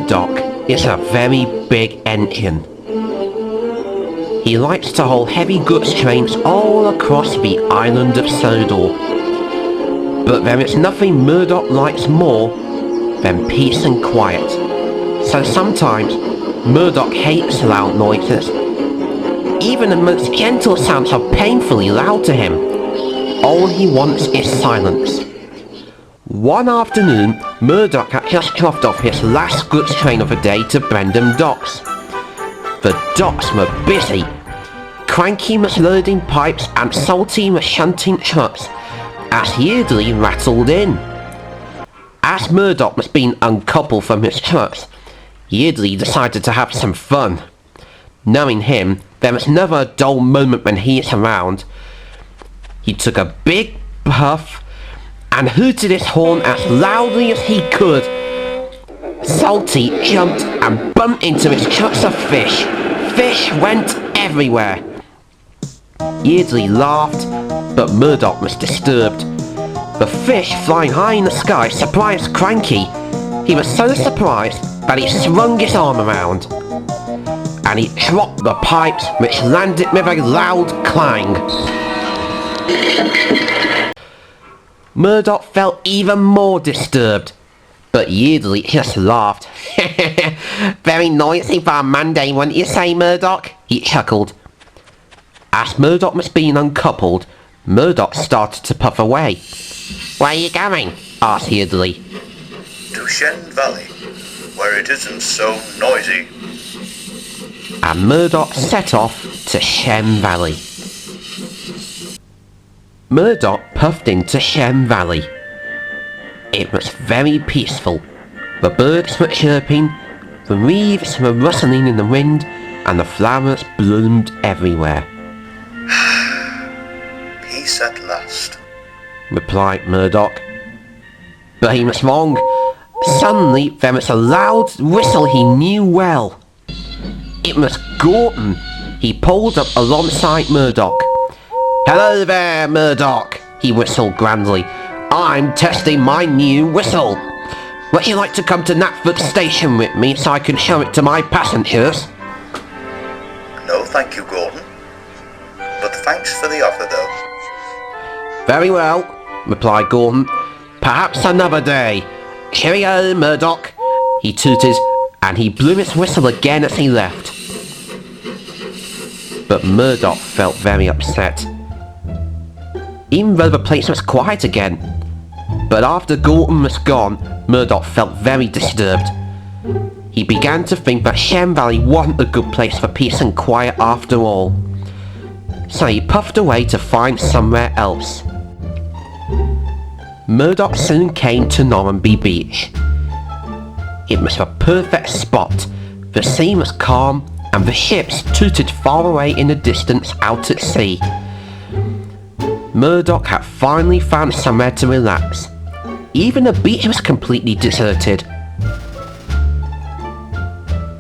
Murdoch is a very big engine. He likes to haul heavy goods trains all across the island of Sodor. But there is nothing Murdoch likes more than peace and quiet. So sometimes Murdoch hates loud noises. Even the most gentle sounds are painfully loud to him. All he wants is silence. One afternoon, Murdoch had just dropped off his last goods train of the day to Brendam Docks. The docks were busy. Cranky was loading pipes and Salty was shunting trucks as Yeardley rattled in. As Murdoch was being uncoupled from his trucks, Yeardley decided to have some fun. Knowing him, there was never a dull moment when he is around. He took a big puff and hooted his horn as loudly as he could. Salty jumped and bumped into his trucks of fish. Fish went everywhere. Yeardley laughed, but Murdoch was disturbed. The fish flying high in the sky surprised Cranky. He was so surprised that he swung his arm around. And he dropped the pipes, which landed with a loud clang. Murdoch felt even more disturbed, but Yeardley just laughed. Very noisy for a Monday, wouldn't you say, Murdoch? He chuckled. As Murdoch was being uncoupled, Murdoch started to puff away. Where are you going? Asked Yeardley. To Shen Valley, where it isn't so noisy. And Murdoch set off to Shen Valley. Murdoch puffed into Shen Valley. It was very peaceful. The birds were chirping, the leaves were rustling in the wind, and the flowers bloomed everywhere. Peace at last, replied Murdoch. But he was wrong. Suddenly there was a loud whistle he knew well. It was Gorton. He pulled up alongside Murdoch. Hello there, Murdoch, he whistled grandly. I'm testing my new whistle. Would you like to come to Knapford Station with me so I can show it to my passengers? No, thank you, Gordon. But thanks for the offer, though. Very well, replied Gordon. Perhaps another day. Cheerio, Murdoch, he tooted, and he blew his whistle again as he left. But Murdoch felt very upset. Even though the place was quiet again. But after Gorton was gone, Murdoch felt very disturbed. He began to think that Shen Valley wasn't a good place for peace and quiet after all. So he puffed away to find somewhere else. Murdoch soon came to Normanby Beach. It was a perfect spot. The sea was calm and the ships tooted far away in the distance out at sea. Murdoch had finally found somewhere to relax. Even the beach was completely deserted.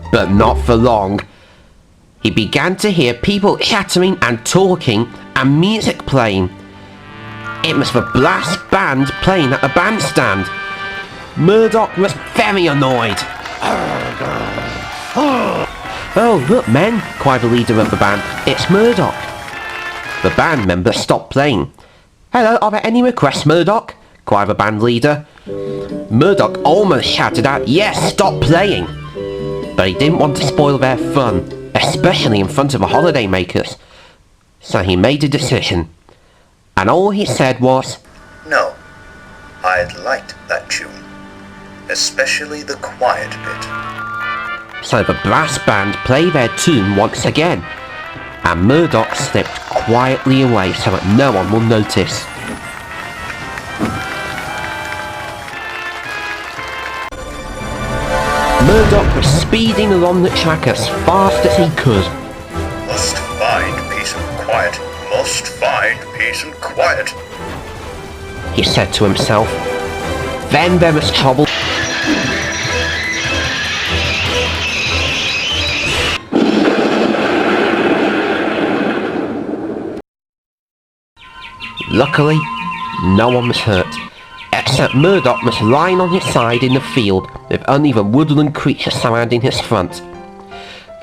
But not for long. He began to hear people chattering and talking and music playing. It was the brass band playing at the bandstand. Murdoch was very annoyed. Oh, look, men, cried the leader of the band. It's Murdoch. The band member stopped playing. Hello, are there any requests, Murdoch? Cried the band leader. Murdoch almost shouted out, yes, stop playing. But he didn't want to spoil their fun, especially in front of the holiday makers. So he made a decision. And all he said was, No, I'd liked that tune, especially the quiet bit. So the brass band played their tune once again, and Murdoch slipped quietly away so that no one will notice. Murdoch was speeding along the track as fast as he could. Must find peace and quiet. Must find peace and quiet, he said to himself. Then there was trouble. Luckily, no one was hurt. except Murdoch was lying on his side in the field with uneven woodland creatures surrounding his front.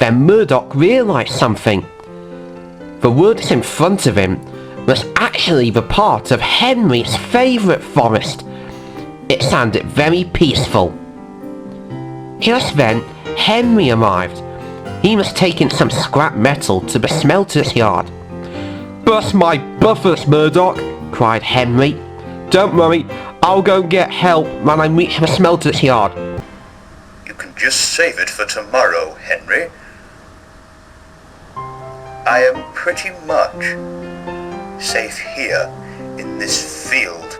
Then Murdoch realised something. The woods in front of him was actually the part of Henry's favourite forest. It sounded very peaceful. Just then, Henry arrived. He was taking some scrap metal to the smelter's yard. "Bust my buffers, Murdoch!" cried Henry. "Don't worry, I'll go and get help when I reach the smelter's yard." You can just save it for tomorrow, Henry. I am pretty much safe here in this field.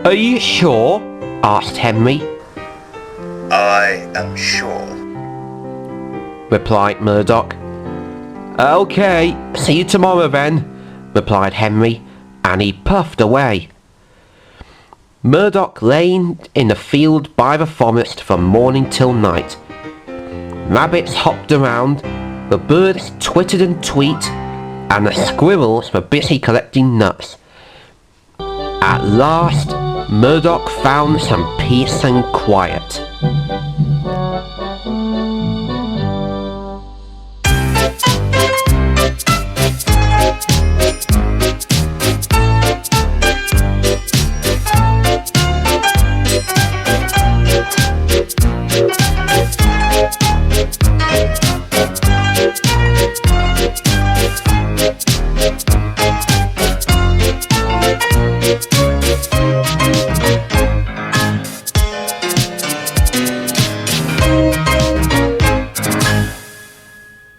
"Are you sure?" asked Henry. I am sure. Replied Murdoch. "Okay, see you tomorrow then," replied Henry, and he puffed away. Murdoch lay in the field by the forest from morning till night. Rabbits hopped around, the birds twittered and tweeted, and the squirrels were busy collecting nuts. At last, Murdoch found some peace and quiet.